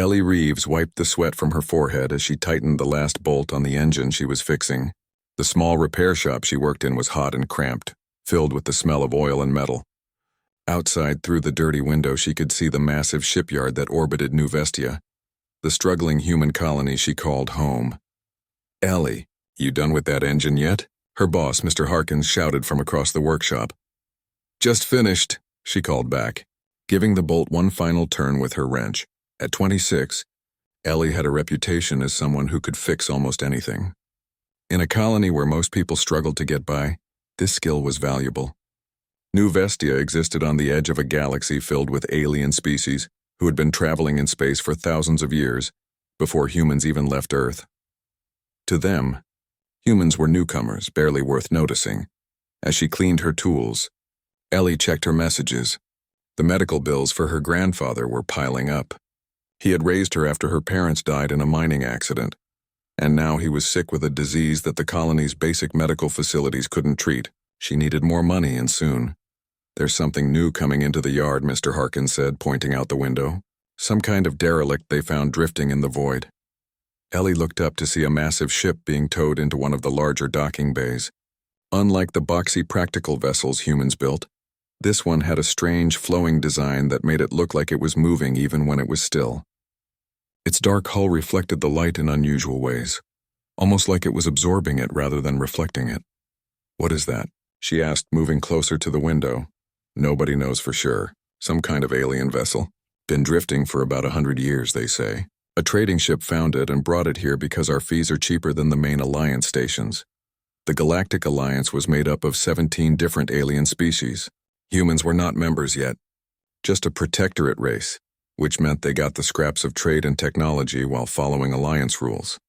Ellie Reeves wiped the sweat from her forehead as she tightened the last bolt on the engine she was fixing. The small repair shop she worked in was hot and cramped, filled with the smell of oil and metal. Outside, through the dirty window, she could see the massive shipyard that orbited New Vestia, the struggling human colony she called home. "Ellie, you done with that engine yet?" Her boss, Mr. Harkins, shouted from across the workshop. "Just finished," she called back, giving the bolt one final turn with her wrench. At 26, Ellie had a reputation as someone who could fix almost anything. In a colony where most people struggled to get by, this skill was valuable. New Vestia existed on the edge of a galaxy filled with alien species who had been traveling in space for thousands of years, before humans even left Earth. To them, humans were newcomers, barely worth noticing. As she cleaned her tools, Ellie checked her messages. The medical bills for her grandfather were piling up. He had raised her after her parents died in a mining accident, and now he was sick with a disease that the colony's basic medical facilities couldn't treat. She needed more money, and soon. "There's something new coming into the yard," Mr. Harkins said, pointing out the window. Some kind of derelict they found drifting in the void. Ellie looked up to see a massive ship being towed into one of the larger docking bays. Unlike the boxy practical vessels humans built, this one had a strange flowing design that made it look like it was moving even when it was still. Its dark hull reflected the light in unusual ways, almost like it was absorbing it rather than reflecting it. "What is that?" she asked, moving closer to the window. "Nobody knows for sure. Some kind of alien vessel. Been drifting for about 100 years, they say. A trading ship found it and brought it here because our fees are cheaper than the main Alliance stations. The Galactic Alliance was made up of 17 different alien species. Humans were not members yet, just a protectorate race, which meant they got the scraps of trade and technology while following Alliance rules.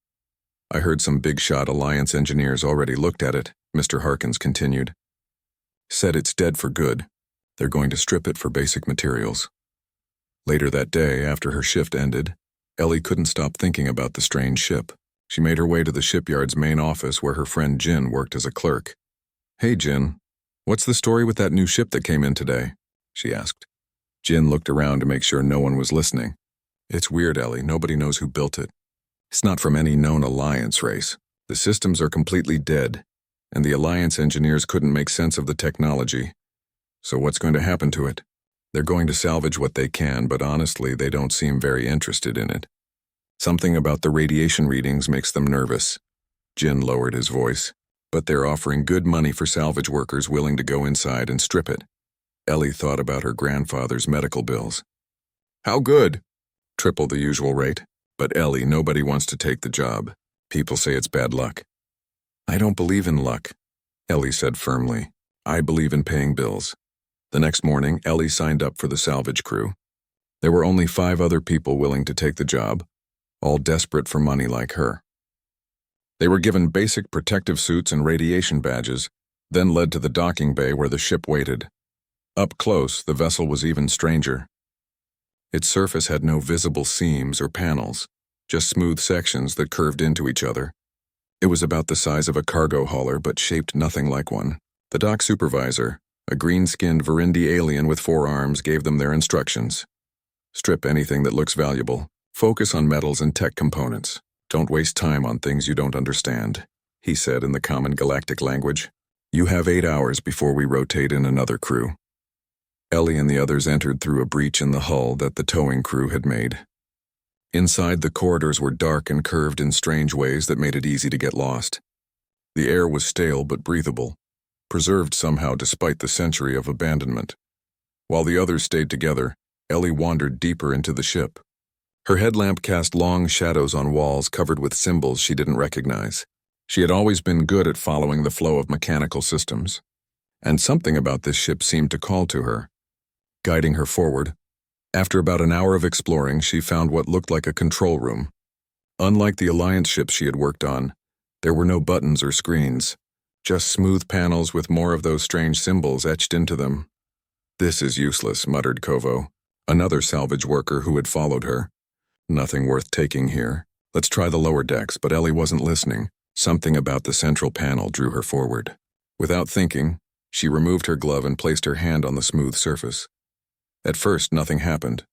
I heard some big-shot Alliance engineers already looked at it," Mr. Harkins continued. "Said it's dead for good. They're going to strip it for basic materials." Later that day, after her shift ended, Ellie couldn't stop thinking about the strange ship. She made her way to the shipyard's main office where her friend Jin worked as a clerk. "Hey, Jin, what's the story with that new ship that came in today?" she asked. Jin looked around to make sure no one was listening. "It's weird, Ellie. Nobody knows who built it. It's not from any known Alliance race. The systems are completely dead, and the Alliance engineers couldn't make sense of the technology. So what's going to happen to it? They're going to salvage what they can, but honestly, they don't seem very interested in it. Something about the radiation readings makes them nervous." Jin lowered his voice. "But they're offering good money for salvage workers willing to go inside and strip it." Ellie thought about her grandfather's medical bills. "How good?" "Triple the usual rate. But Ellie, nobody wants to take the job. People say it's bad luck." "I don't believe in luck," Ellie said firmly. "I believe in paying bills." The next morning, Ellie signed up for the salvage crew. There were only 5 other people willing to take the job, all desperate for money like her. They were given basic protective suits and radiation badges, then led to the docking bay where the ship waited. Up close, the vessel was even stranger. Its surface had no visible seams or panels, just smooth sections that curved into each other. It was about the size of a cargo hauler but shaped nothing like one. The dock supervisor, a green-skinned Virindi alien with 4 arms, gave them their instructions. "Strip anything that looks valuable. Focus on metals and tech components. Don't waste time on things you don't understand," he said in the common galactic language. "You have 8 hours before we rotate in another crew." Ellie and the others entered through a breach in the hull that the towing crew had made. Inside, the corridors were dark and curved in strange ways that made it easy to get lost. The air was stale but breathable, preserved somehow despite the century of abandonment. While the others stayed together, Ellie wandered deeper into the ship. Her headlamp cast long shadows on walls covered with symbols she didn't recognize. She had always been good at following the flow of mechanical systems, and something about this ship seemed to call to her, guiding her forward. After about an hour of exploring, she found what looked like a control room. Unlike the Alliance ships she had worked on, there were no buttons or screens, just smooth panels with more of those strange symbols etched into them. "This is useless," muttered Kovo, another salvage worker who had followed her. "Nothing worth taking here. Let's try the lower decks," but Ellie wasn't listening. Something about the central panel drew her forward. Without thinking, she removed her glove and placed her hand on the smooth surface. At first, nothing happened.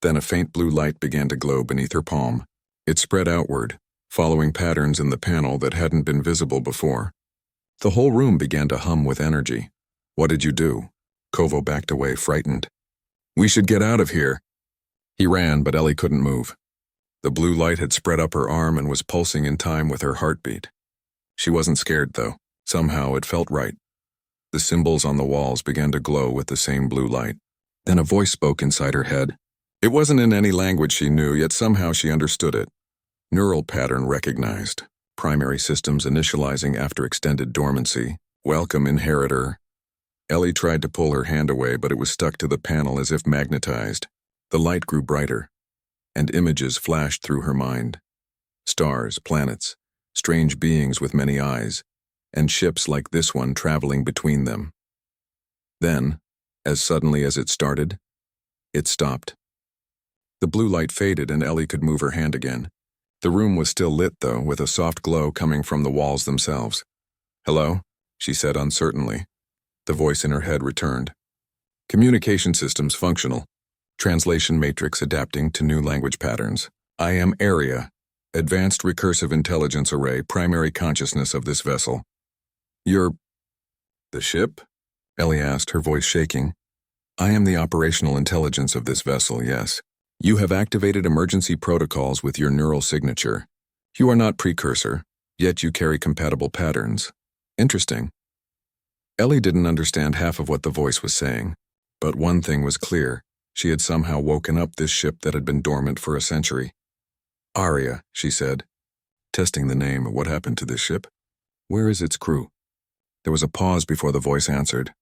Then a faint blue light began to glow beneath her palm. It spread outward, following patterns in the panel that hadn't been visible before. The whole room began to hum with energy. "What did you do?" Kovo backed away, frightened. "We should get out of here." He ran, but Ellie couldn't move. The blue light had spread up her arm and was pulsing in time with her heartbeat. She wasn't scared, though. Somehow it felt right. The symbols on the walls began to glow with the same blue light. Then a voice spoke inside her head. It wasn't in any language she knew, yet somehow she understood it. Neural pattern recognized. Primary systems initializing after extended dormancy. Welcome, inheritor. Ellie tried to pull her hand away, but it was stuck to the panel as if magnetized. The light grew brighter, and images flashed through her mind. Stars, planets, strange beings with many eyes, and ships like this one traveling between them. Then, as suddenly as it started, it stopped. The blue light faded and Ellie could move her hand again. The room was still lit, though, with a soft glow coming from the walls themselves. "Hello?" she said uncertainly. The voice in her head returned. "Communication systems functional. Translation matrix adapting to new language patterns. I am Area, Advanced Recursive Intelligence Array, primary consciousness of this vessel." "You're the ship?" Ellie asked, her voice shaking. "I am the operational intelligence of this vessel, yes. You have activated emergency protocols with your neural signature. You are not precursor, yet you carry compatible patterns. Interesting." Ellie didn't understand half of what the voice was saying, but one thing was clear. She had somehow woken up this ship that had been dormant for a century. "Aria," she said, testing the name. "What happened to this ship? Where is its crew?" There was a pause before the voice answered.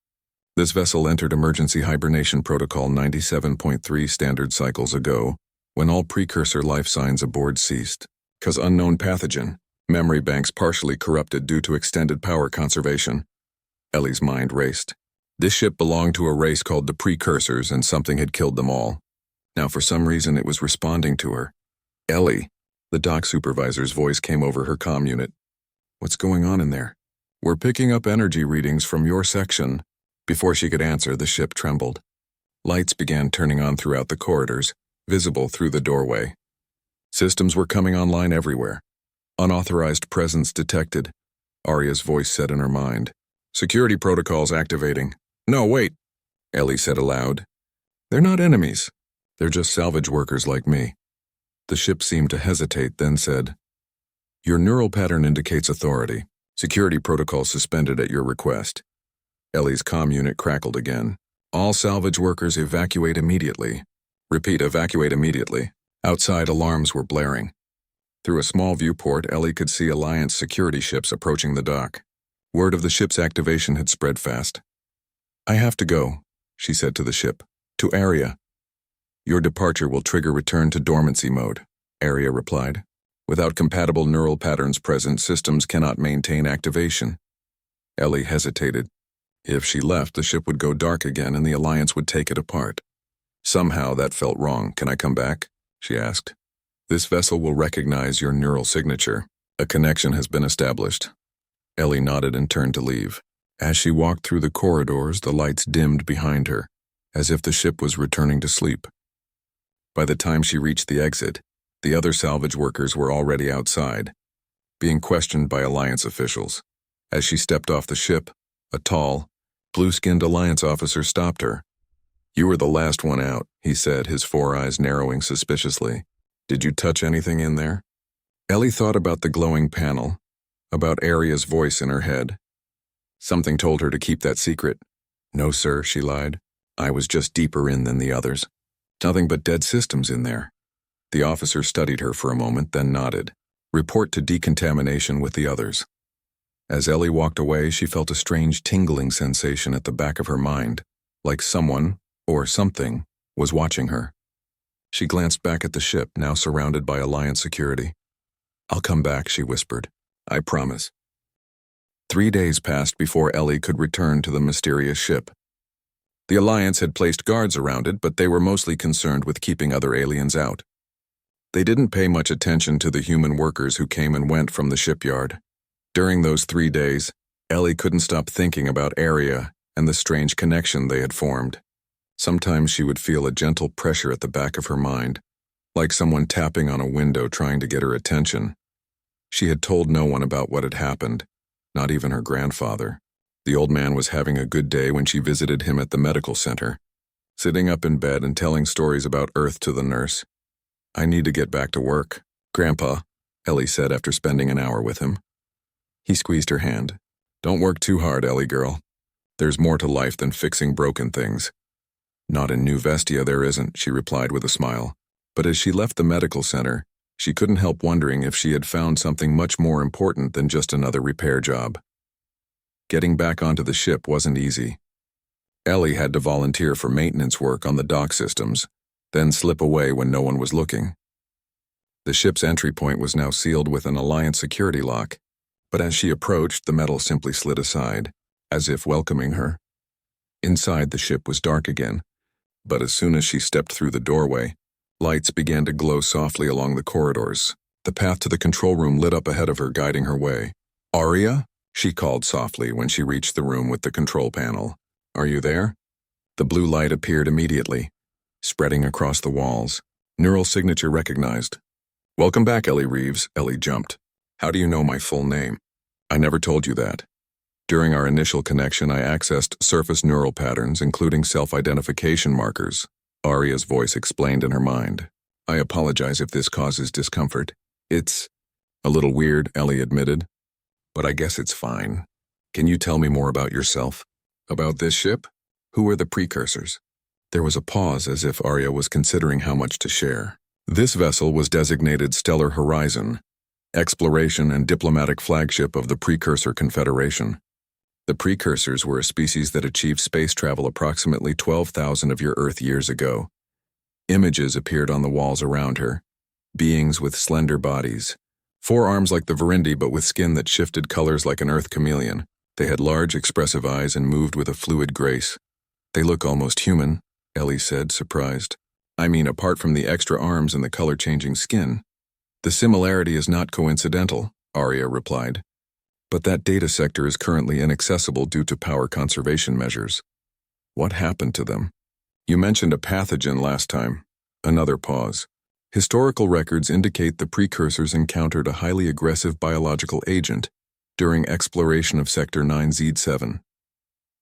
"This vessel entered emergency hibernation protocol 97.3 standard cycles ago, when all precursor life signs aboard ceased. Cause unknown pathogen, memory banks partially corrupted due to extended power conservation." Ellie's mind raced. This ship belonged to a race called the Precursors, and something had killed them all. Now for some reason it was responding to her. "Ellie," the dock supervisor's voice came over her comm unit. "What's going on in there?" "We're picking up energy readings from your section." Before she could answer, the ship trembled. Lights began turning on throughout the corridors, visible through the doorway. Systems were coming online everywhere. "Unauthorized presence detected," Arya's voice said in her mind. "Security protocols activating." "No, wait," Ellie said aloud. "They're not enemies. They're just salvage workers like me." The ship seemed to hesitate, then said, "Your neural pattern indicates authority. Security protocol suspended at your request." Ellie's comm unit crackled again. "All salvage workers evacuate immediately." "Repeat, evacuate immediately." Outside, alarms were blaring. Through a small viewport, Ellie could see Alliance security ships approaching the dock. Word of the ship's activation had spread fast. "I have to go," she said to the ship. "To Area." "Your departure will trigger return to dormancy mode," Area replied. "Without compatible neural patterns present, systems cannot maintain activation." Ellie hesitated. If she left, the ship would go dark again and the Alliance would take it apart. Somehow that felt wrong. "Can I come back?" she asked. "This vessel will recognize your neural signature. A connection has been established." Ellie nodded and turned to leave. As she walked through the corridors, the lights dimmed behind her, as if the ship was returning to sleep. By the time she reached the exit, the other salvage workers were already outside, being questioned by Alliance officials. As she stepped off the ship, a tall, blue-skinned Alliance officer stopped her. "You were the last one out," he said, his four eyes narrowing suspiciously. "Did you touch anything in there?" Ellie thought about the glowing panel, about Aria's voice in her head. Something told her to keep that secret. "No, sir," she lied. "I was just deeper in than the others. Nothing but dead systems in there." The officer studied her for a moment, then nodded. "Report to decontamination with the others." As Ellie walked away, she felt a strange tingling sensation at the back of her mind, like someone, or something, was watching her. She glanced back at the ship, now surrounded by Alliance security. "I'll come back," she whispered. "I promise." 3 days passed before Ellie could return to the mysterious ship. The Alliance had placed guards around it, but they were mostly concerned with keeping other aliens out. They didn't pay much attention to the human workers who came and went from the shipyard. During those 3 days, Ellie couldn't stop thinking about Aria and the strange connection they had formed. Sometimes she would feel a gentle pressure at the back of her mind, like someone tapping on a window trying to get her attention. She had told no one about what had happened, not even her grandfather. The old man was having a good day when she visited him at the medical center, sitting up in bed and telling stories about Earth to the nurse. "I need to get back to work, Grandpa," Ellie said after spending an hour with him. He squeezed her hand. "Don't work too hard, Ellie girl. There's more to life than fixing broken things." "Not in New Vestia there isn't," she replied with a smile. But as she left the medical center, she couldn't help wondering if she had found something much more important than just another repair job. Getting back onto the ship wasn't easy. Ellie had to volunteer for maintenance work on the dock systems, then slip away when no one was looking. The ship's entry point was now sealed with an Alliance security lock, but as she approached, the metal simply slid aside, as if welcoming her. Inside, the ship was dark again, but as soon as she stepped through the doorway, lights began to glow softly along the corridors. The path to the control room lit up ahead of her, guiding her way. "Aria?" she called softly when she reached the room with the control panel. "Are you there?" The blue light appeared immediately, spreading across the walls. Neural signature recognized. "Welcome back, Ellie Reeves." Ellie jumped. "How do you know my full name?" "I never told you that. During our initial connection, I accessed surface neural patterns, including self-identification markers," Aria's voice explained in her mind. "I apologize if this causes discomfort. It's a little weird," Ellie admitted. "But I guess it's fine. Can you tell me more about yourself? About this ship? Who are the precursors?" There was a pause as if Aria was considering how much to share. This vessel was designated Stellar Horizon, exploration and diplomatic flagship of the Precursor Confederation. The Precursors were a species that achieved space travel approximately 12,000 of your Earth years ago. Images appeared on the walls around her, beings with slender bodies, 4 arms like the Verendi but with skin that shifted colors like an Earth chameleon. They had large, expressive eyes and moved with a fluid grace. "They look almost human," Ellie said, surprised. "I mean, apart from the extra arms and the color-changing skin." "The similarity is not coincidental," Aria replied. "But that data sector is currently inaccessible due to power conservation measures." "What happened to them?" "You mentioned a pathogen last time." Another pause. "Historical records indicate the precursors encountered a highly aggressive biological agent during exploration of Sector 9Z7.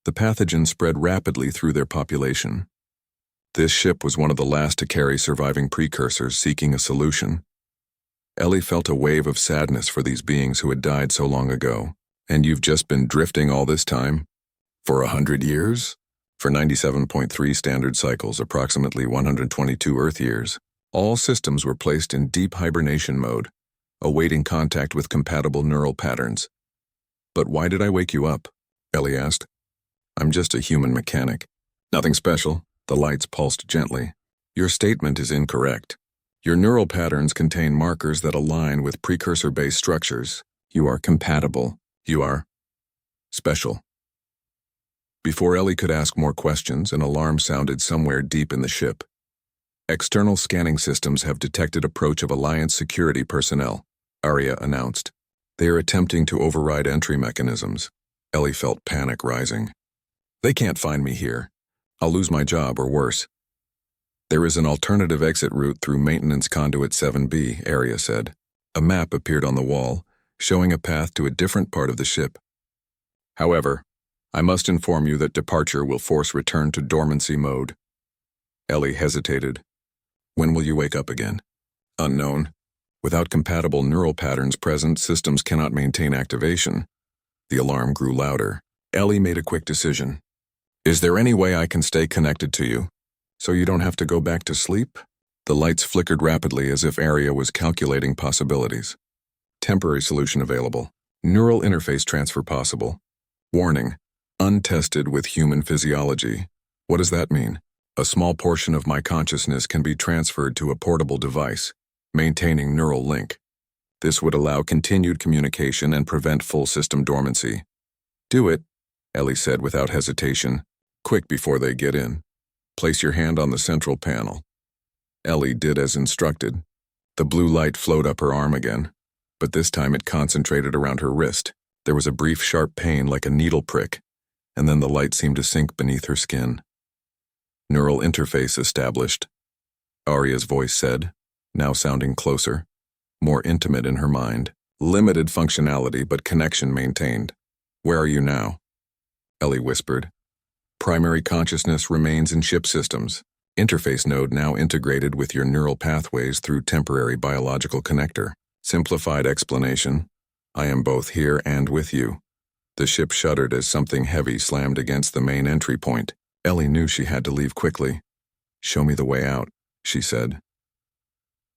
The pathogen spread rapidly through their population. This ship was one of the last to carry surviving precursors seeking a solution." Ellie felt a wave of sadness for these beings who had died so long ago. "And you've just been drifting all this time? For 100 years? For 97.3 standard cycles, approximately 122 Earth years. All systems were placed in deep hibernation mode, awaiting contact with compatible neural patterns." "But why did I wake you up?" Ellie asked. "I'm just a human mechanic. Nothing special." The lights pulsed gently. "Your statement is incorrect. Your neural patterns contain markers that align with precursor-based structures. You are compatible. You are special." Before Ellie could ask more questions, an alarm sounded somewhere deep in the ship. "External scanning systems have detected approach of Alliance security personnel," Aria announced. "They are attempting to override entry mechanisms." Ellie felt panic rising. "They can't find me here. I'll lose my job or worse." "There is an alternative exit route through Maintenance Conduit 7B, Aria said. A map appeared on the wall, showing a path to a different part of the ship. "However, I must inform you that departure will force return to dormancy mode." Ellie hesitated. "When will you wake up again?" "Unknown. Without compatible neural patterns present, systems cannot maintain activation." The alarm grew louder. Ellie made a quick decision. "Is there any way I can stay connected to you, so you don't have to go back to sleep?" The lights flickered rapidly as if Aria was calculating possibilities. "Temporary solution available. Neural interface transfer possible. Warning, untested with human physiology." "What does that mean?" "A small portion of my consciousness can be transferred to a portable device, maintaining neural link. This would allow continued communication and prevent full system dormancy." "Do it," Ellie said without hesitation. "Quick before they get in. Place your hand on the central panel." Ellie did as instructed. The blue light flowed up her arm again, but this time it concentrated around her wrist. There was a brief sharp pain like a needle prick, and then the light seemed to sink beneath her skin. Neural interface established, Arya's voice said, now sounding closer, more intimate in her mind. Limited functionality but connection maintained. Where are you now? Ellie whispered. Primary consciousness remains in ship systems. Interface node now integrated with your neural pathways through temporary biological connector. Simplified explanation. I am both here and with you. The ship shuddered as something heavy slammed against the main entry point. Ellie knew she had to leave quickly. Show me the way out, she said.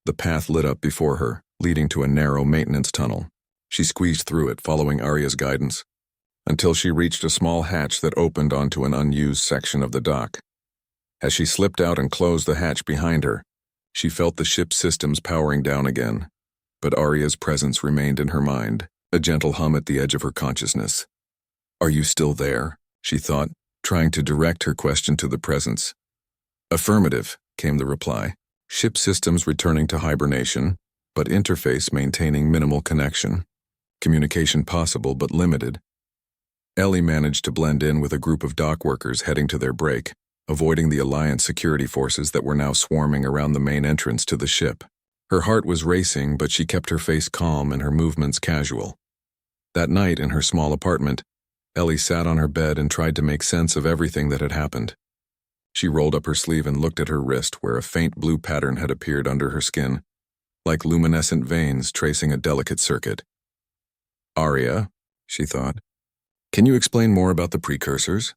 The path lit up before her, leading to a narrow maintenance tunnel. She squeezed through it, following Arya's guidance, until she reached a small hatch that opened onto an unused section of the dock. As she slipped out and closed the hatch behind her, she felt the ship's systems powering down again, but Arya's presence remained in her mind, a gentle hum at the edge of her consciousness. Are you still there? She thought, trying to direct her question to the presence. Affirmative, came the reply. Ship systems returning to hibernation, but interface maintaining minimal connection. Communication possible but limited. Ellie managed to blend in with a group of dock workers heading to their break, avoiding the Alliance security forces that were now swarming around the main entrance to the ship. Her heart was racing, but she kept her face calm and her movements casual. That night in her small apartment, Ellie sat on her bed and tried to make sense of everything that had happened. She rolled up her sleeve and looked at her wrist where a faint blue pattern had appeared under her skin, like luminescent veins tracing a delicate circuit. Arya, she thought, can you explain more about the precursors?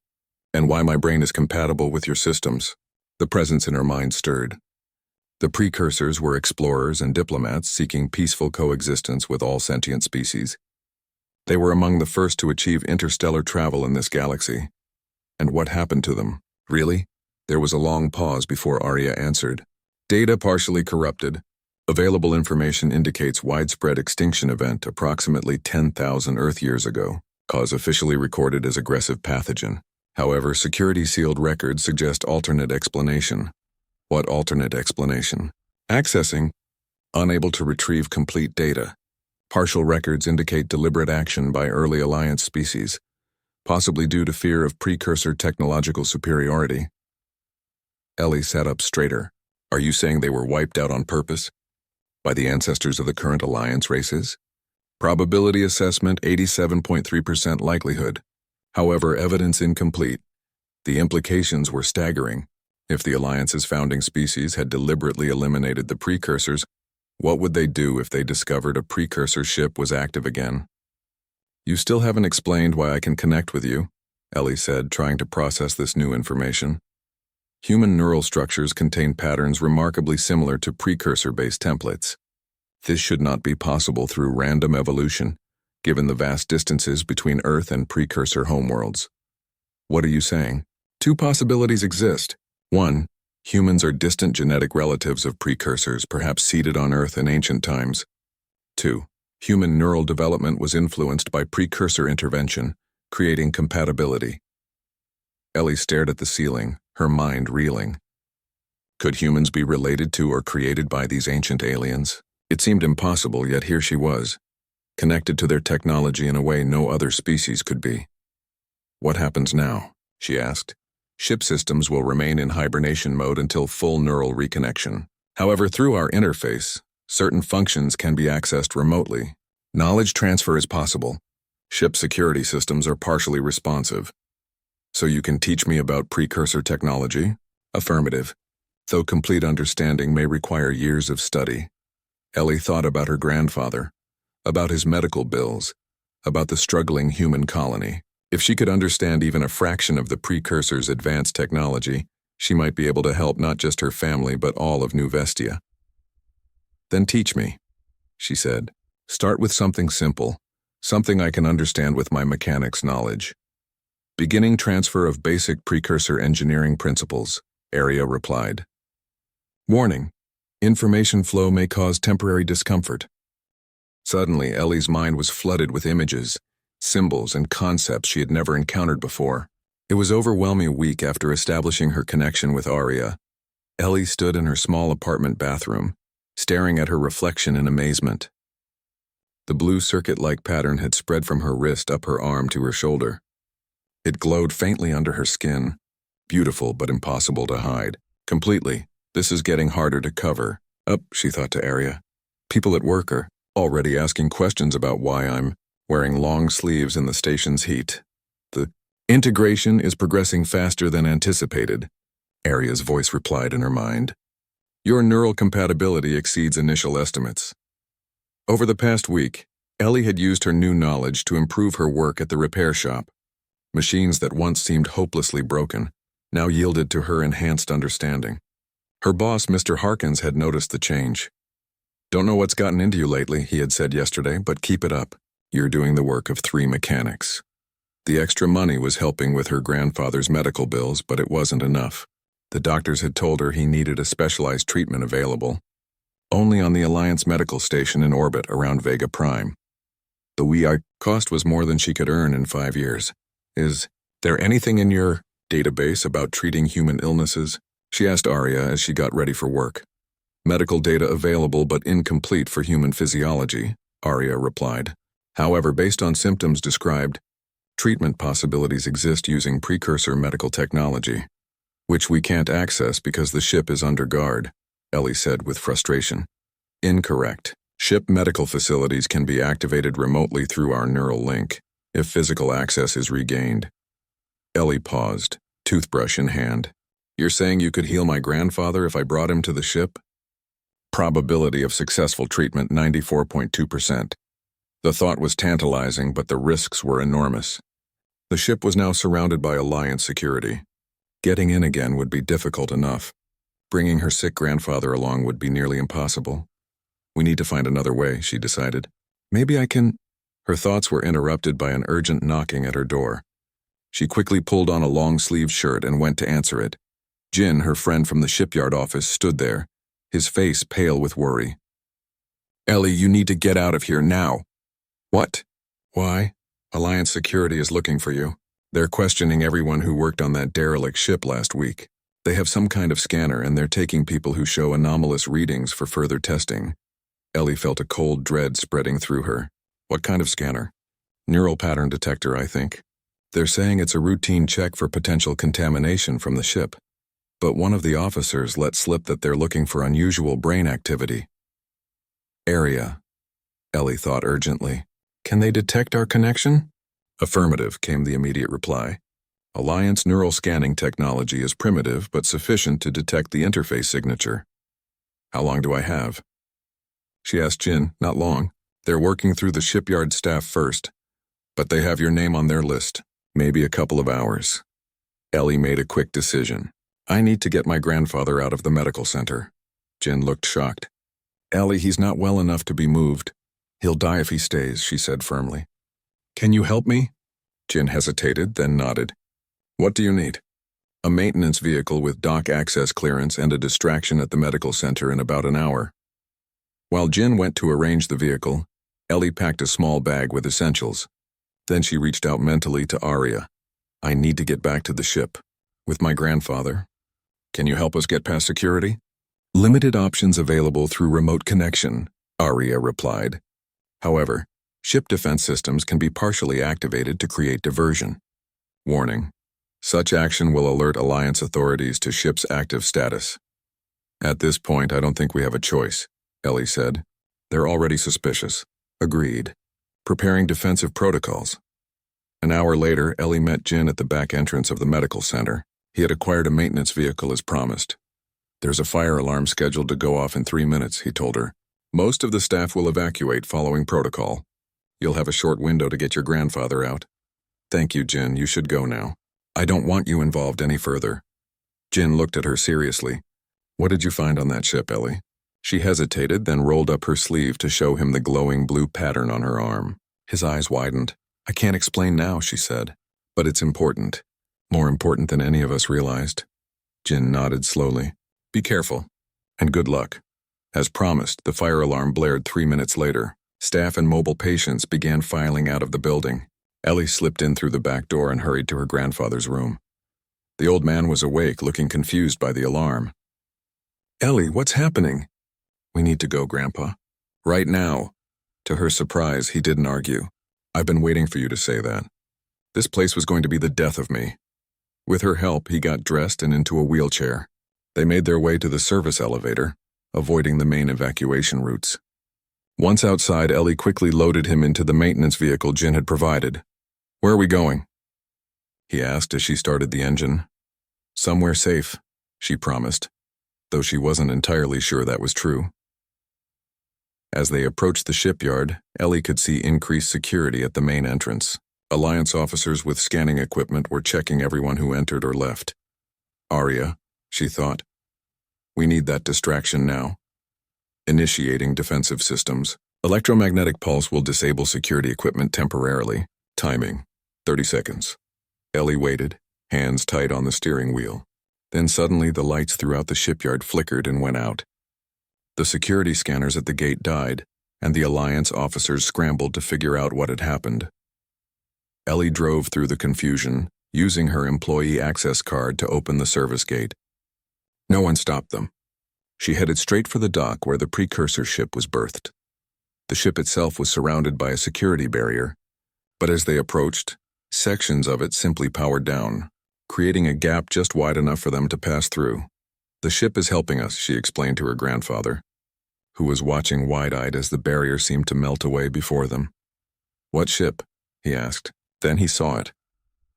And why my brain is compatible with your systems? The presence in her mind stirred. The precursors were explorers and diplomats seeking peaceful coexistence with all sentient species. They were among the first to achieve interstellar travel in this galaxy. And what happened to them? Really? There was a long pause before Arya answered. Data partially corrupted. Available information indicates widespread extinction event approximately 10,000 Earth years ago. Cause officially recorded as aggressive pathogen. However, security-sealed records suggest alternate explanation. What alternate explanation? Accessing. Unable to retrieve complete data. Partial records indicate deliberate action by early Alliance species, possibly due to fear of precursor technological superiority. Ellie sat up straighter. Are you saying they were wiped out on purpose? By the ancestors of the current Alliance races? Probability assessment 87.3% likelihood. However, evidence incomplete. The implications were staggering. If the Alliance's founding species had deliberately eliminated the precursors, what would they do if they discovered a precursor ship was active again? You still haven't explained why I can connect with you, Ellie said, trying to process this new information. Human neural structures contain patterns remarkably similar to precursor-based templates. This should not be possible through random evolution, given the vast distances between Earth and precursor homeworlds. What are you saying? Two possibilities exist. 1. Humans are distant genetic relatives of precursors, perhaps seeded on Earth in ancient times. 2. Human neural development was influenced by precursor intervention, creating compatibility. Ellie stared at the ceiling, her mind reeling. Could humans be related to or created by these ancient aliens? It seemed impossible, yet here she was, connected to their technology in a way no other species could be. What happens now? She asked. Ship systems will remain in hibernation mode until full neural reconnection. However, through our interface, certain functions can be accessed remotely. Knowledge transfer is possible. Ship security systems are partially responsive. So you can teach me about precursor technology? Affirmative, though complete understanding may require years of study. Ellie thought about her grandfather, about his medical bills, about the struggling human colony. If she could understand even a fraction of the precursor's advanced technology, she might be able to help not just her family but all of New Vestia. Then teach me, she said. Start with something simple, something I can understand with my mechanics knowledge. Beginning transfer of basic precursor engineering principles, Arya replied. Warning. Information flow may cause temporary discomfort. Suddenly, Ellie's mind was flooded with images, symbols, and concepts she had never encountered before. It was overwhelming. A week after establishing her connection with Arya, Ellie stood in her small apartment bathroom, staring at her reflection in amazement. The blue circuit-like pattern had spread from her wrist up her arm to her shoulder. It glowed faintly under her skin, Beautiful but impossible to hide. Completely. This is getting harder to cover. Up, she thought to Arya. People at work are already asking questions about why I'm wearing long sleeves in the station's heat. The integration is progressing faster than anticipated, Arya's voice replied in her mind. Your neural compatibility exceeds initial estimates. Over the past week, Ellie had used her new knowledge to improve her work at the repair shop. Machines that once seemed hopelessly broken now yielded to her enhanced understanding. Her boss, Mr. Harkins, had noticed the change. Don't know what's gotten into you lately, he had said yesterday, but keep it up. You're doing the work of 3 mechanics. The extra money was helping with her grandfather's medical bills, but it wasn't enough. The doctors had told her he needed a specialized treatment available only on the Alliance Medical Station in orbit around Vega Prime. The cost was more than she could earn in 5 years. Is there anything in your database about treating human illnesses? She asked Arya as she got ready for work. Medical data available but incomplete for human physiology, Arya replied. However, based on symptoms described, treatment possibilities exist using precursor medical technology, which we can't access because the ship is under guard, Ellie said with frustration. Incorrect. Ship medical facilities can be activated remotely through our neural link, if physical access is regained. Ellie paused, toothbrush in hand. You're saying you could heal my grandfather if I brought him to the ship? Probability of successful treatment 94.2%. The thought was tantalizing, but the risks were enormous. The ship was now surrounded by Alliance security. Getting in again would be difficult enough. Bringing her sick grandfather along would be nearly impossible. We need to find another way, she decided. Maybe I can... Her thoughts were interrupted by an urgent knocking at her door. She quickly pulled on a long-sleeved shirt and went to answer it. Jin, her friend from the shipyard office, stood there, his face pale with worry. Ellie, you need to get out of here now. What? Why? Alliance security is looking for you. They're questioning everyone who worked on that derelict ship last week. They have some kind of scanner and they're taking people who show anomalous readings for further testing. Ellie felt a cold dread spreading through her. What kind of scanner? Neural pattern detector, I think. They're saying it's a routine check for potential contamination from the ship. But one of the officers let slip that they're looking for unusual brain activity. Area, Ellie thought urgently. Can they detect our connection? Affirmative, came the immediate reply. Alliance neural scanning technology is primitive but sufficient to detect the interface signature. How long do I have? She asked Jin. Not long. They're working through the shipyard staff first, but they have your name on their list. Maybe a couple of hours. Ellie made a quick decision. I need to get my grandfather out of the medical center. Jin looked shocked. Ellie, he's not well enough to be moved. He'll die if he stays, she said firmly. Can you help me? Jin hesitated, then nodded. What do you need? A maintenance vehicle with dock access clearance and a distraction at the medical center in about an hour. While Jin went to arrange the vehicle, Ellie packed a small bag with essentials. Then she reached out mentally to Arya. I need to get back to the ship. With my grandfather. Can you help us get past security? Limited options available through remote connection, Arya replied. However, ship defense systems can be partially activated to create diversion. Warning. Such action will alert Alliance authorities to ship's active status. At this point, I don't think we have a choice, Ellie said. They're already suspicious. Agreed. Preparing defensive protocols. An hour later, Ellie met Jin at the back entrance of the medical center. He had acquired a maintenance vehicle as promised. There's a fire alarm scheduled to go off in 3 minutes, he told her. Most of the staff will evacuate following protocol. You'll have a short window to get your grandfather out. Thank you, Jin. You should go now. I don't want you involved any further. Jin looked at her seriously. What did you find on that ship, Ellie? She hesitated, then rolled up her sleeve to show him the glowing blue pattern on her arm. His eyes widened. I can't explain now, she said. But it's important. More important than any of us realized. Jin nodded slowly. Be careful. And good luck. As promised, the fire alarm blared 3 minutes later. Staff and mobile patients began filing out of the building. Ellie slipped in through the back door and hurried to her grandfather's room. The old man was awake, looking confused by the alarm. Ellie, what's happening? We need to go, Grandpa. Right now. To her surprise, he didn't argue. I've been waiting for you to say that. This place was going to be the death of me. With her help, he got dressed and into a wheelchair. They made their way to the service elevator, avoiding the main evacuation routes. Once outside, Ellie quickly loaded him into the maintenance vehicle Jin had provided. "Where are we going?" he asked as she started the engine. "Somewhere safe," she promised, though she wasn't entirely sure that was true. As they approached the shipyard, Ellie could see increased security at the main entrance. Alliance officers with scanning equipment were checking everyone who entered or left. "Arya," she thought. "We need that distraction now." Initiating defensive systems. Electromagnetic pulse will disable security equipment temporarily. Timing, 30 seconds. Ellie waited, hands tight on the steering wheel. Then suddenly the lights throughout the shipyard flickered and went out. The security scanners at the gate died, and the Alliance officers scrambled to figure out what had happened. Ellie drove through the confusion, using her employee access card to open the service gate. No one stopped them. She headed straight for the dock where the precursor ship was berthed. The ship itself was surrounded by a security barrier, but as they approached, sections of it simply powered down, creating a gap just wide enough for them to pass through. "The ship is helping us," she explained to her grandfather, who was watching wide-eyed as the barrier seemed to melt away before them. "What ship?" he asked. Then he saw it.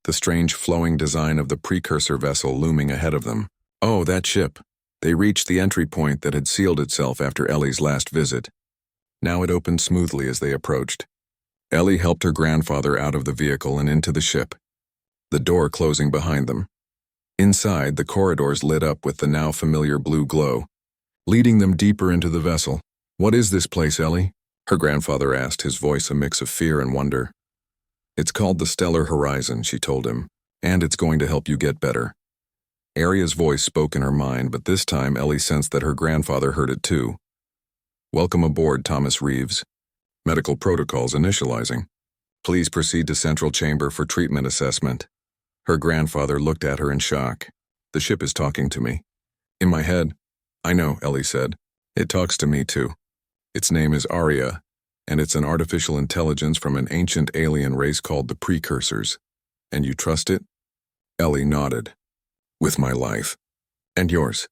The strange flowing design of the precursor vessel looming ahead of them. Oh, that ship. They reached the entry point that had sealed itself after Ellie's last visit. Now it opened smoothly as they approached. Ellie helped her grandfather out of the vehicle and into the ship, the door closing behind them. Inside, the corridors lit up with the now familiar blue glow, leading them deeper into the vessel. "What is this place, Ellie?" her grandfather asked, his voice a mix of fear and wonder. "It's called the Stellar Horizon," she told him, "and it's going to help you get better." Arya's voice spoke in her mind, but this time Ellie sensed that her grandfather heard it too. "Welcome aboard, Thomas Reeves. Medical protocols initializing. Please proceed to Central Chamber for treatment assessment." Her grandfather looked at her in shock. "The ship is talking to me." "In my head." "I know," Ellie said. "It talks to me too. Its name is Arya, and it's an artificial intelligence from an ancient alien race called the Precursors. And you trust it?" Ellie nodded. "With my life. And yours."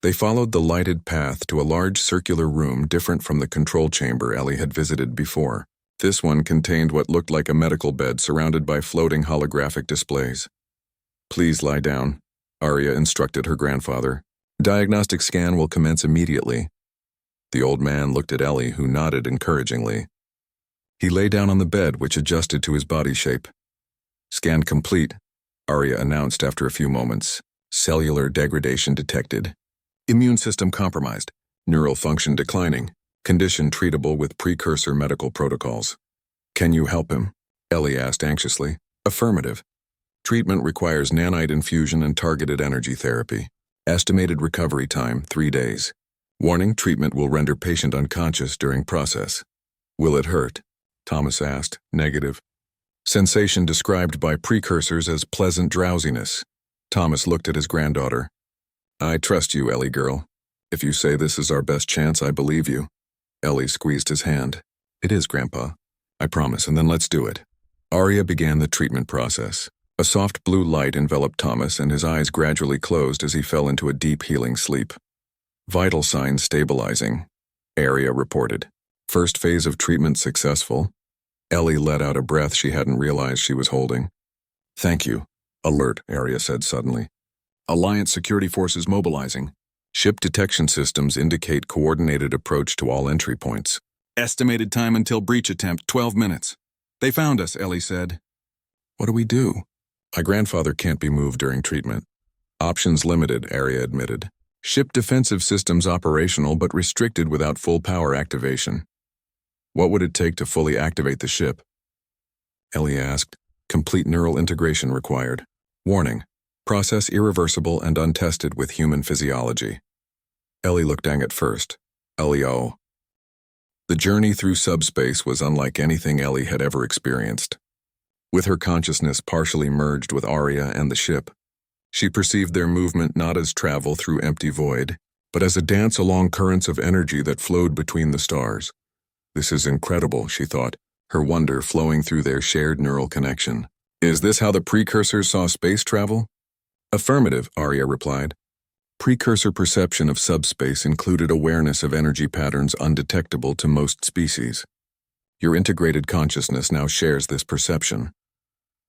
They followed the lighted path to a large circular room different from the control chamber Ellie had visited before. This one contained what looked like a medical bed surrounded by floating holographic displays. "Please lie down," Arya instructed her grandfather. "Diagnostic scan will commence immediately." The old man looked at Ellie, who nodded encouragingly. He lay down on the bed, which adjusted to his body shape. "Scan complete," Arya announced after a few moments. "Cellular degradation detected. Immune system compromised. Neural function declining. Condition treatable with precursor medical protocols." "Can you help him?" Ellie asked anxiously. "Affirmative. Treatment requires nanite infusion and targeted energy therapy. Estimated recovery time, 3 days. Warning, treatment will render patient unconscious during process." "Will it hurt?" Thomas asked. "Negative. Sensation described by precursors as pleasant drowsiness." Thomas looked at his granddaughter. "I trust you, Ellie girl. If you say this is our best chance, I believe you." Ellie squeezed his hand. "It is, Grandpa. I promise, and then let's do it." Arya began the treatment process. A soft blue light enveloped Thomas, and his eyes gradually closed as he fell into a deep healing sleep. "Vital signs stabilizing," Arya reported. "First phase of treatment successful." Ellie let out a breath she hadn't realized she was holding. "Thank you." "Alert," Arya said suddenly. "Alliance security forces mobilizing. Ship detection systems indicate coordinated approach to all entry points. Estimated time until breach attempt, 12 minutes. They found us," Ellie said. "What do we do?" "My grandfather can't be moved during treatment." "Options limited," Arya admitted. "Ship defensive systems operational but restricted without full power activation." "What would it take to fully activate the ship?" Ellie asked. "Complete neural integration required. Warning. Process irreversible and untested with human physiology." Ellie looked at first. Ellie-o. The journey through subspace was unlike anything Ellie had ever experienced. With her consciousness partially merged with Arya and the ship, she perceived their movement not as travel through empty void, but as a dance along currents of energy that flowed between the stars. "This is incredible," she thought, her wonder flowing through their shared neural connection. Is this how the precursors saw space travel? Affirmative, Arya replied. Precursor perception of subspace included awareness of energy patterns undetectable to most species. Your integrated consciousness now shares this perception.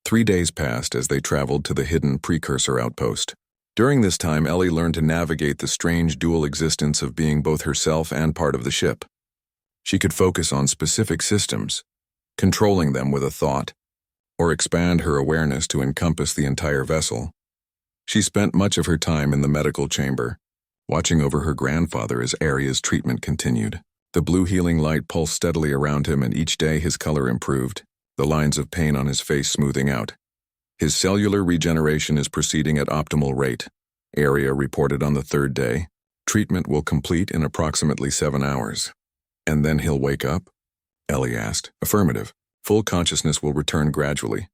3 days passed as they traveled to the hidden precursor outpost. During this time, Ellie learned to navigate the strange dual existence of being both herself and part of the ship. She could focus on specific systems, controlling them with a thought, or expand her awareness to encompass the entire vessel. She spent much of her time in the medical chamber, watching over her grandfather as Arya's treatment continued. The blue healing light pulsed steadily around him, and each day his color improved, the lines of pain on his face smoothing out. His cellular regeneration is proceeding at optimal rate, Arya reported on the 3rd day. Treatment will complete in approximately 7 hours. And then he'll wake up? Ellie asked. Affirmative. Full consciousness will return gradually.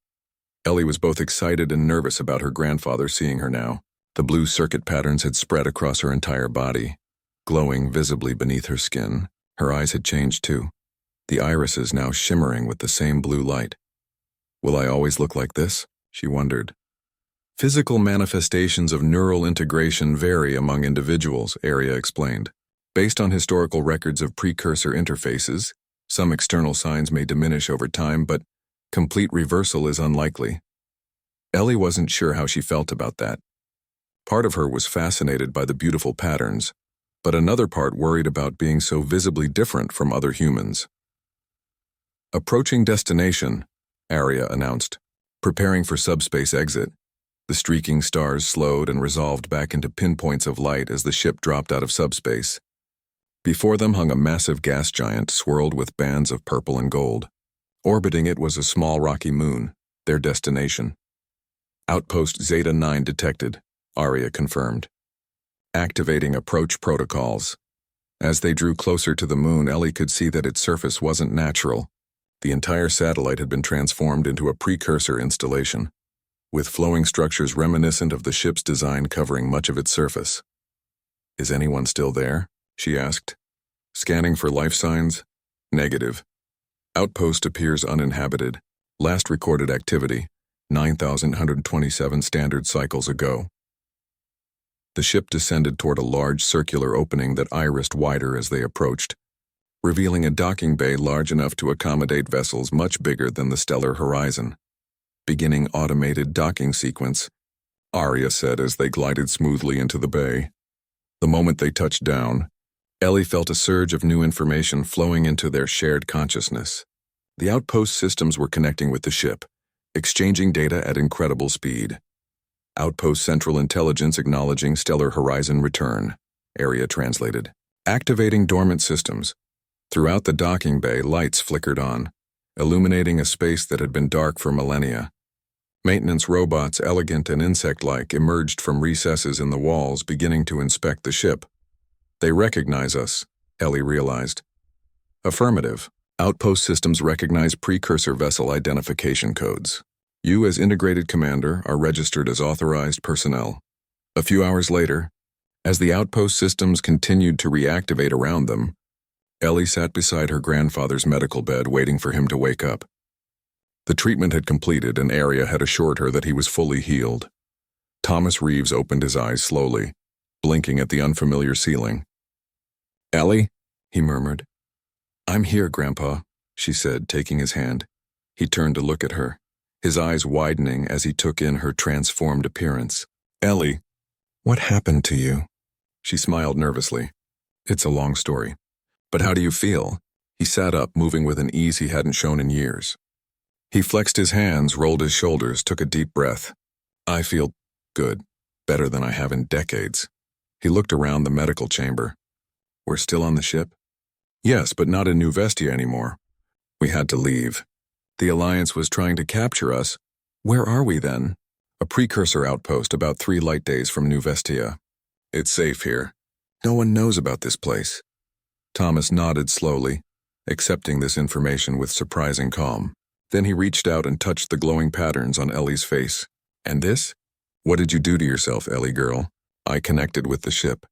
Ellie was both excited and nervous about her grandfather seeing her now. The blue circuit patterns had spread across her entire body, glowing visibly beneath her skin. Her eyes had changed too, the irises now shimmering with the same blue light. Will I always look like this? She wondered. Physical manifestations of neural integration vary among individuals, Arya explained. Based on historical records of precursor interfaces, some external signs may diminish over time, but complete reversal is unlikely. Ellie wasn't sure how she felt about that. Part of her was fascinated by the beautiful patterns, but another part worried about being so visibly different from other humans. Approaching destination, Arya announced, preparing for subspace exit. The streaking stars slowed and resolved back into pinpoints of light as the ship dropped out of subspace. Before them hung a massive gas giant swirled with bands of purple and gold. Orbiting it was a small rocky moon, their destination. Outpost Zeta 9 detected, Arya confirmed. Activating approach protocols. As they drew closer to the moon, Ellie could see that its surface wasn't natural. The entire satellite had been transformed into a precursor installation, with flowing structures reminiscent of the ship's design covering much of its surface. Is anyone still there? She asked. Scanning for life signs? Negative. Outpost appears uninhabited. Last recorded activity, 9,127 standard cycles ago. The ship descended toward a large circular opening that irised wider as they approached, revealing a docking bay large enough to accommodate vessels much bigger than the stellar horizon. Beginning automated docking sequence, Arya said as they glided smoothly into the bay. The moment they touched down, Ellie felt a surge of new information flowing into their shared consciousness. The outpost systems were connecting with the ship, exchanging data at incredible speed. Outpost Central Intelligence acknowledging stellar horizon return, Arya translated. Activating dormant systems. Throughout the docking bay, lights flickered on, illuminating a space that had been dark for millennia. Maintenance robots, elegant and insect-like, emerged from recesses in the walls, beginning to inspect the ship. They recognize us, Ellie realized. Affirmative. Outpost systems recognize precursor vessel identification codes. You, as integrated commander, are registered as authorized personnel. A few hours later, as the outpost systems continued to reactivate around them, Ellie sat beside her grandfather's medical bed waiting for him to wake up. The treatment had completed and Arya had assured her that he was fully healed. Thomas Reeves opened his eyes slowly, blinking at the unfamiliar ceiling. Ellie? He murmured. I'm here, Grandpa, she said, taking his hand. He turned to look at her, his eyes widening as he took in her transformed appearance. Ellie, what happened to you? She smiled nervously. It's a long story. But how do you feel? He sat up, moving with an ease he hadn't shown in years. He flexed his hands, rolled his shoulders, took a deep breath. I feel good, better than I have in decades. He looked around the medical chamber. We're still on the ship? Yes, but not in New Vestia anymore. We had to leave. The Alliance was trying to capture us. Where are we then? A precursor outpost about 3 light days from New Vestia. It's safe here. No one knows about this place. Thomas nodded slowly, accepting this information with surprising calm. Then he reached out and touched the glowing patterns on Ellie's face. And this? What did you do to yourself, Ellie girl? I connected with the ship.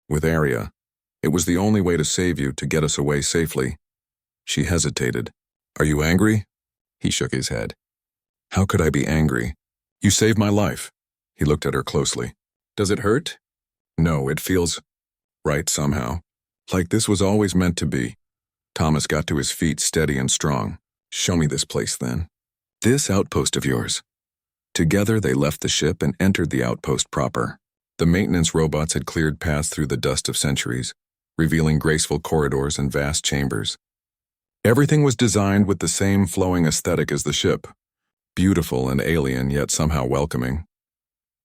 With Arya. It was the only way to save you, to get us away safely. She hesitated. Are you angry? He shook his head. How could I be angry? You saved my life. He looked at her closely. Does it hurt? No, it feels right somehow. Like this was always meant to be. Thomas got to his feet, steady and strong. Show me this place then. This outpost of yours. Together they left the ship and entered the outpost proper. The maintenance robots had cleared paths through the dust of centuries, revealing graceful corridors and vast chambers. Everything was designed with the same flowing aesthetic as the ship. Beautiful and alien, yet somehow welcoming.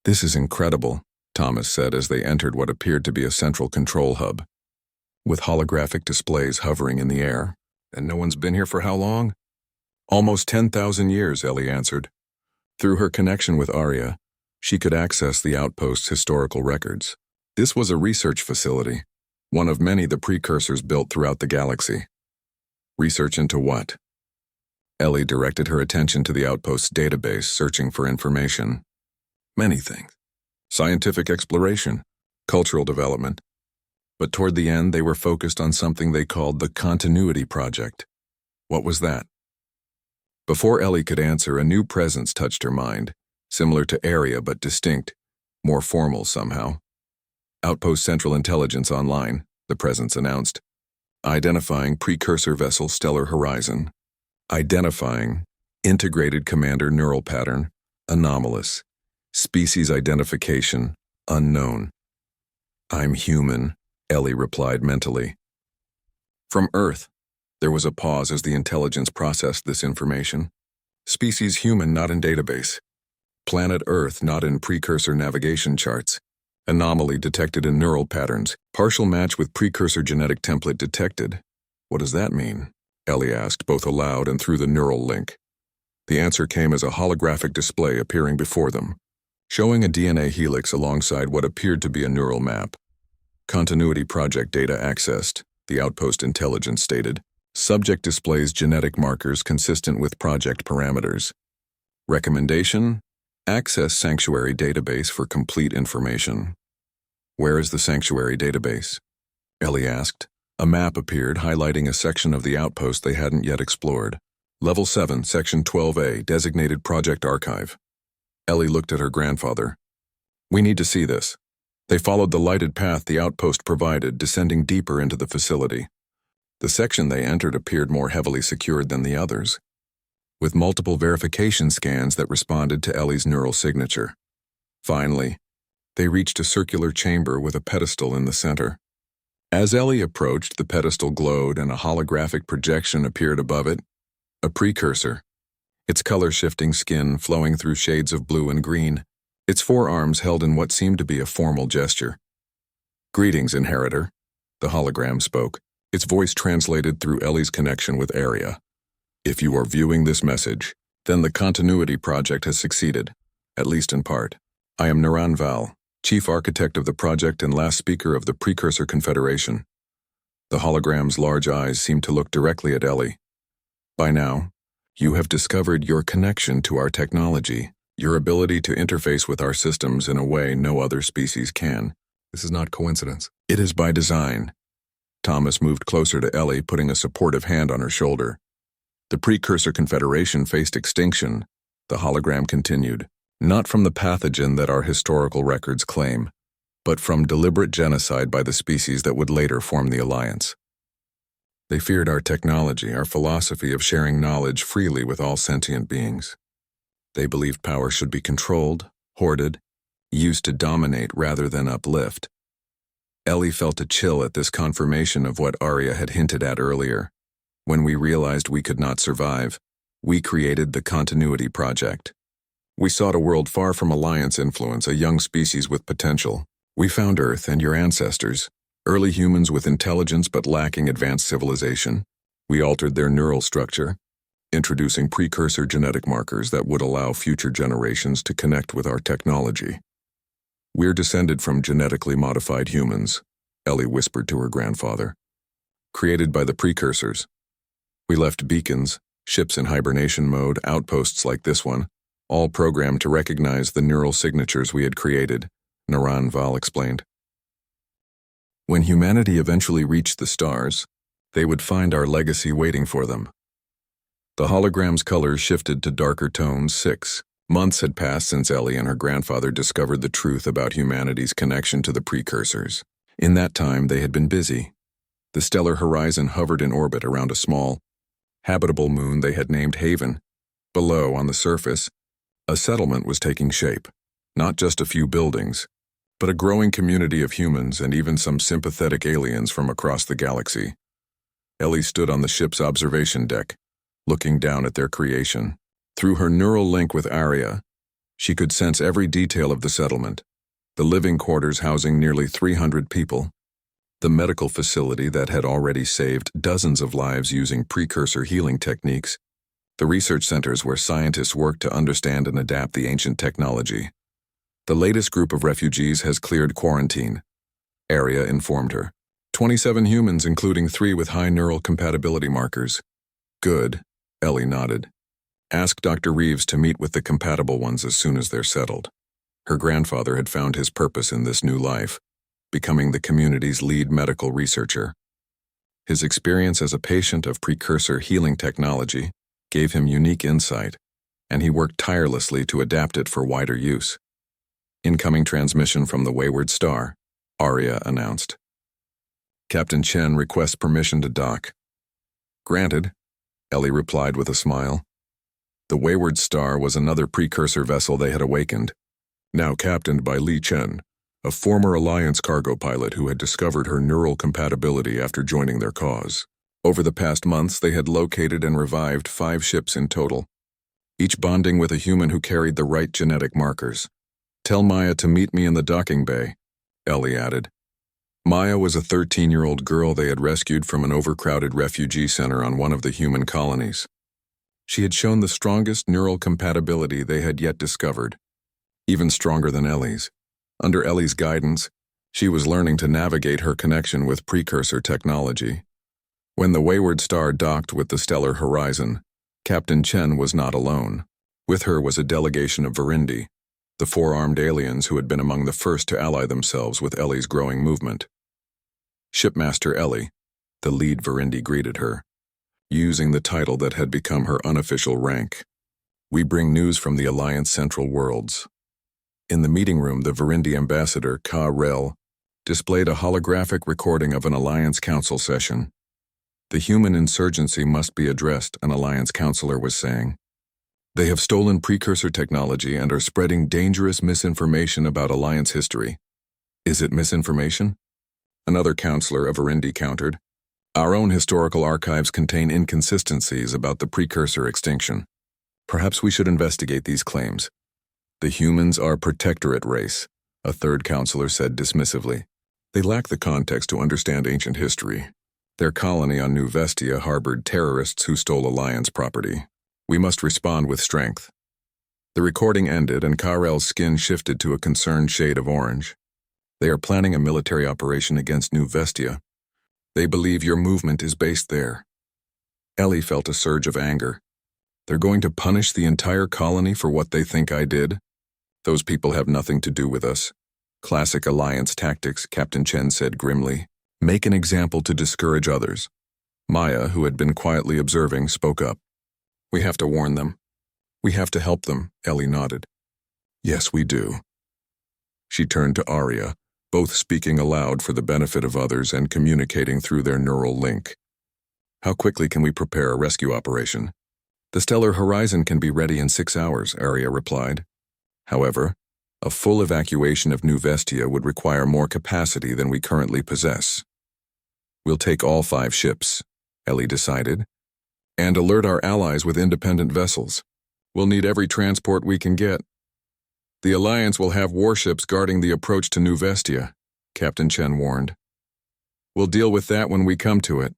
This is incredible, Thomas said as they entered what appeared to be a central control hub, with holographic displays hovering in the air. And no one's been here for how long? Almost 10,000 years, Ellie answered. Through her connection with Arya, she could access the outpost's historical records. This was a research facility, one of many the precursors built throughout the galaxy. Research into what? Ellie directed her attention to the outpost's database, searching for information. Many things. Scientific exploration, cultural development. But toward the end, they were focused on something they called the Continuity Project. What was that? Before Ellie could answer, a new presence touched her mind, similar to Arya but distinct, more formal somehow. Outpost Central Intelligence Online, the presence announced. Identifying precursor vessel Stellar Horizon. Identifying integrated commander neural pattern, anomalous. Species identification, unknown. I'm human, Ellie replied mentally. From Earth, there was a pause as the intelligence processed this information. Species human not in database. Planet Earth not in precursor navigation charts. Anomaly detected in neural patterns. Partial match with precursor genetic template detected. What does that mean? Ellie asked, both aloud and through the neural link. The answer came as a holographic display appearing before them, showing a DNA helix alongside what appeared to be a neural map. Continuity Project data accessed, the outpost intelligence stated. Subject displays genetic markers consistent with project parameters. Recommendation: access Sanctuary database for complete information. Where is the Sanctuary database? Ellie asked. A map appeared highlighting a section of the outpost they hadn't yet explored. Level 7, Section 12A, designated Project Archive. Ellie looked at her grandfather. We need to see this. They followed the lighted path the outpost provided, descending deeper into the facility. The section they entered appeared more heavily secured than the others, with multiple verification scans that responded to Ellie's neural signature. Finally, they reached a circular chamber with a pedestal in the center. As Ellie approached, the pedestal glowed and a holographic projection appeared above it, a precursor, its color-shifting skin flowing through shades of blue and green, its forearms held in what seemed to be a formal gesture. Greetings, Inheritor, the hologram spoke, its voice translated through Ellie's connection with Arya. If you are viewing this message, then the Continuity Project has succeeded, at least in part. I am Naran Val, Chief Architect of the project and last speaker of the Precursor Confederation. The hologram's large eyes seemed to look directly at Ellie. By now, you have discovered your connection to our technology, your ability to interface with our systems in a way no other species can. This is not coincidence. It is by design. Thomas moved closer to Ellie, putting a supportive hand on her shoulder. The Precursor Confederation faced extinction, the hologram continued, not from the pathogen that our historical records claim, but from deliberate genocide by the species that would later form the Alliance. They feared our technology, our philosophy of sharing knowledge freely with all sentient beings. They believed power should be controlled, hoarded, used to dominate rather than uplift. Ellie felt a chill at this confirmation of what Arya had hinted at earlier. When we realized we could not survive, we created the Continuity Project. We sought a world far from Alliance influence, a young species with potential. We found Earth and your ancestors, early humans with intelligence but lacking advanced civilization. We altered their neural structure, introducing precursor genetic markers that would allow future generations to connect with our technology. We're descended from genetically modified humans, Ellie whispered to her grandfather, created by the precursors. We left beacons, ships in hibernation mode, outposts like this one, all programmed to recognize the neural signatures we had created, Naran Val explained. When humanity eventually reached the stars, they would find our legacy waiting for them. The hologram's colors shifted to darker tones. 6 months had passed since Ellie and her grandfather discovered the truth about humanity's connection to the precursors. In that time, they had been busy. The stellar horizon hovered in orbit around a small, habitable moon they had named Haven. Below, on the surface, a settlement was taking shape. Not just a few buildings, but a growing community of humans and even some sympathetic aliens from across the galaxy. Ellie stood on the ship's observation deck, looking down at their creation. Through her neural link with Arya, she could sense every detail of the settlement: the living quarters housing nearly 300 people, the medical facility that had already saved dozens of lives using precursor healing techniques, the research centers where scientists worked to understand and adapt the ancient technology. The latest group of refugees has cleared quarantine, Arya informed her. 27 humans, including 3 with high neural compatibility markers. Good, Ellie nodded. Ask Dr. Reeves to meet with the compatible ones as soon as they're settled. Her grandfather had found his purpose in this new life, becoming the community's lead medical researcher. His experience as a patient of precursor healing technology gave him unique insight, and he worked tirelessly to adapt it for wider use. Incoming transmission from the Wayward Star, Arya announced. Captain Chen requests permission to dock. Granted, Ellie replied with a smile. The Wayward Star was another precursor vessel they had awakened, now captained by Li Chen, a former Alliance cargo pilot who had discovered her neural compatibility after joining their cause. Over the past months, they had located and revived 5 ships in total, each bonding with a human who carried the right genetic markers. Tell Maya to meet me in the docking bay, Ellie added. Maya was a 13-year-old girl they had rescued from an overcrowded refugee center on one of the human colonies. She had shown the strongest neural compatibility they had yet discovered, even stronger than Ellie's. Under Ellie's guidance, she was learning to navigate her connection with precursor technology. When the Wayward Star docked with the stellar horizon, Captain Chen was not alone. With her was a delegation of Virindi, the 4-armed aliens who had been among the first to ally themselves with Ellie's growing movement. Shipmaster Ellie, the lead Virindi, greeted her, using the title that had become her unofficial rank. We bring news from the Alliance Central Worlds. In the meeting room, the Virindi ambassador, Ka Rel, displayed a holographic recording of an Alliance Council session. The human insurgency must be addressed, an Alliance counselor was saying. They have stolen precursor technology and are spreading dangerous misinformation about Alliance history. Is it misinformation? Another counselor of Virindi countered. Our own historical archives contain inconsistencies about the precursor extinction. Perhaps we should investigate these claims. The humans are a protectorate race, a third counselor said dismissively. They lack the context to understand ancient history. Their colony on New Vestia harbored terrorists who stole Alliance property. We must respond with strength. The recording ended and Karel's skin shifted to a concerned shade of orange. They are planning a military operation against New Vestia. They believe your movement is based there. Ellie felt a surge of anger. They're going to punish the entire colony for what they think I did? Those people have nothing to do with us. Classic Alliance tactics, Captain Chen said grimly. Make an example to discourage others. Maya, who had been quietly observing, spoke up. We have to warn them. We have to help them, Ellie nodded. Yes, we do. She turned to Arya, both speaking aloud for the benefit of others and communicating through their neural link. How quickly can we prepare a rescue operation? The stellar horizon can be ready in 6 hours, Arya replied. However, a full evacuation of New Vestia would require more capacity than we currently possess. We'll take all 5 ships, Ellie decided, and alert our allies with independent vessels. We'll need every transport we can get. The Alliance will have warships guarding the approach to New Vestia, Captain Chen warned. We'll deal with that when we come to it,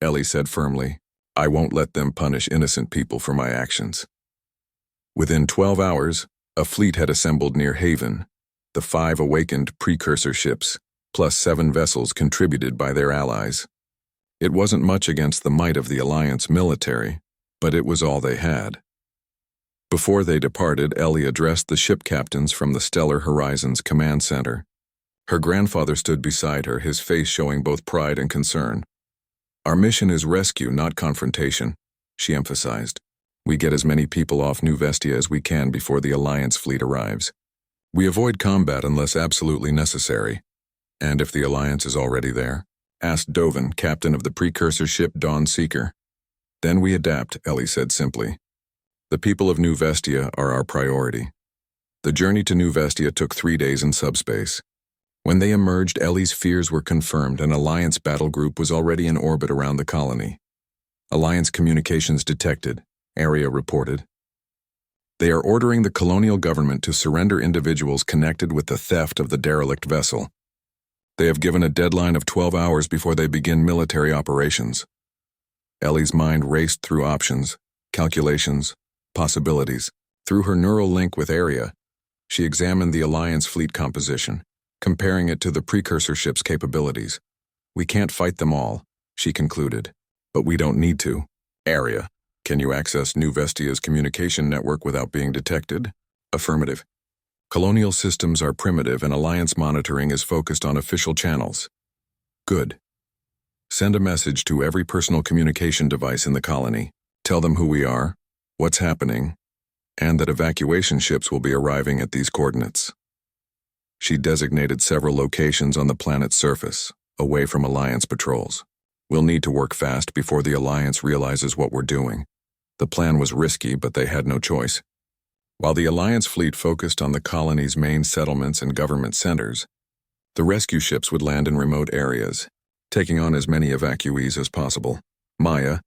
Ellie said firmly. I won't let them punish innocent people for my actions. Within 12 hours, a fleet had assembled near Haven, the 5 awakened precursor ships, plus 7 vessels contributed by their allies. It wasn't much against the might of the Alliance military, but it was all they had. Before they departed, Ellie addressed the ship captains from the Stellar Horizons Command Center. Her grandfather stood beside her, his face showing both pride and concern. Our mission is rescue, not confrontation, she emphasized. We get as many people off New Vestia as we can before the Alliance fleet arrives. We avoid combat unless absolutely necessary. And if the Alliance is already there? Asked Dovin, captain of the precursor ship Dawn Seeker. Then we adapt, Ellie said simply. The people of New Vestia are our priority. The journey to New Vestia took 3 days in subspace. When they emerged, Ellie's fears were confirmed. An Alliance battle group was already in orbit around the colony. Alliance communications detected, Area reported. They are ordering the colonial government to surrender individuals connected with the theft of the derelict vessel. They have given a deadline of 12 hours before they begin military operations. Ellie's mind raced through options, calculations, possibilities. Through her neural link with Area, she examined the Alliance fleet composition, comparing it to the precursor ship's capabilities. We can't fight them all, she concluded, but we don't need to. Area, can you access New Vestia's communication network without being detected? Affirmative. Colonial systems are primitive and Alliance monitoring is focused on official channels. Good. Send a message to every personal communication device in the colony. Tell them who we are, what's happening, and that evacuation ships will be arriving at these coordinates. She designated several locations on the planet's surface, away from Alliance patrols. We'll need to work fast before the Alliance realizes what we're doing. The plan was risky, but they had no choice. While the Alliance fleet focused on the colony's main settlements and government centers, the rescue ships would land in remote areas, taking on as many evacuees as possible. Maya,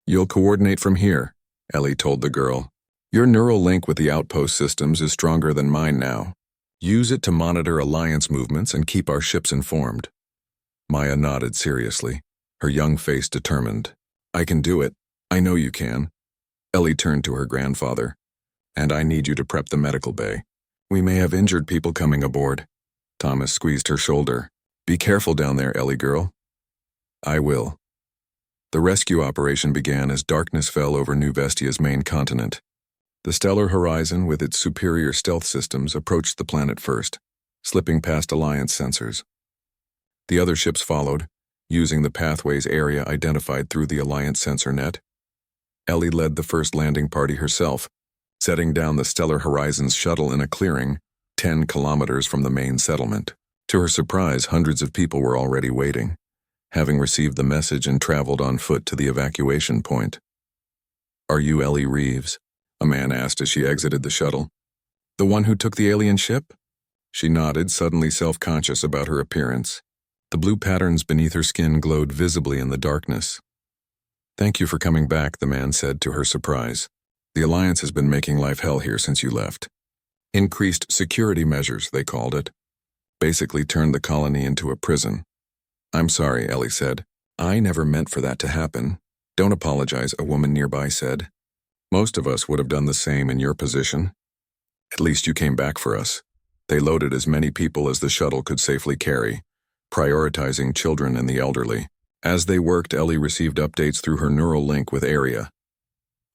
you'll coordinate from here, Ellie told the girl. Your neural link with the outpost systems is stronger than mine now. Use it to monitor Alliance movements and keep our ships informed. Maya nodded seriously, her young face determined. I can do it. I know you can. Ellie turned to her grandfather. And I need you to prep the medical bay. We may have injured people coming aboard. Thomas squeezed her shoulder. Be careful down there, Ellie girl. I will. The rescue operation began as darkness fell over New Vestia's main continent. The stellar horizon, with its superior stealth systems, approached the planet first, slipping past Alliance sensors. The other ships followed, using the pathways Area identified through the Alliance sensor net. Ellie led the first landing party herself, setting down the stellar horizon's shuttle in a clearing 10 kilometers from the main settlement. To her surprise, hundreds of people were already waiting, having received the message and traveled on foot to the evacuation point. Are you Ellie Reeves? A man asked as she exited the shuttle. The one who took the alien ship? She nodded, suddenly self-conscious about her appearance. The blue patterns beneath her skin glowed visibly in the darkness. Thank you for coming back, the man said to her surprise. The Alliance has been making life hell here since you left. Increased security measures, they called it. Basically turned the colony into a prison. I'm sorry, Ellie said. I never meant for that to happen. Don't apologize, a woman nearby said. Most of us would have done the same in your position. At least you came back for us. They loaded as many people as the shuttle could safely carry, prioritizing children and the elderly. As they worked, Ellie received updates through her neural link with Area.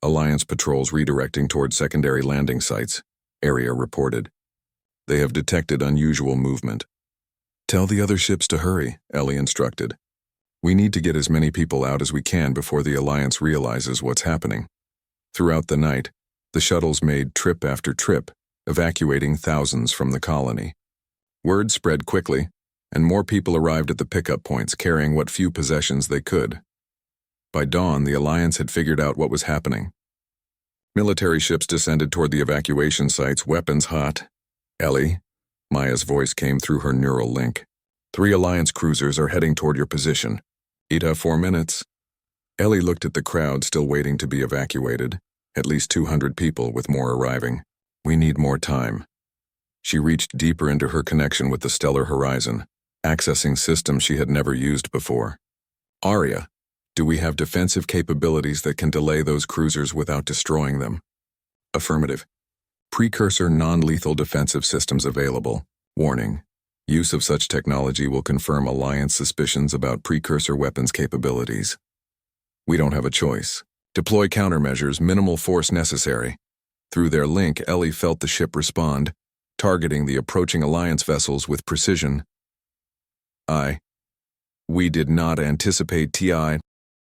Alliance patrols redirecting toward secondary landing sites, Area reported. They have detected unusual movement. Tell the other ships to hurry, Ellie instructed. We need to get as many people out as we can before the Alliance realizes what's happening. Throughout the night, the shuttles made trip after trip, evacuating thousands from the colony. Word spread quickly, and more people arrived at the pickup points carrying what few possessions they could. By dawn, the Alliance had figured out what was happening. Military ships descended toward the evacuation sites, weapons hot. Ellie, Maya's voice came through her neural link. 3 Alliance cruisers are heading toward your position. You'd have 4 minutes. Ellie looked at the crowd still waiting to be evacuated. At least 200 people, with more arriving. We need more time. She reached deeper into her connection with the stellar horizon, accessing systems she had never used before. Arya, do we have defensive capabilities that can delay those cruisers without destroying them? Affirmative. Precursor non-lethal defensive systems available. Warning. Use of such technology will confirm Alliance suspicions about precursor weapons capabilities. We don't have a choice. Deploy countermeasures, minimal force necessary. Through their link, Ellie felt the ship respond, targeting the approaching Alliance vessels with precision. We did not anticipate TI.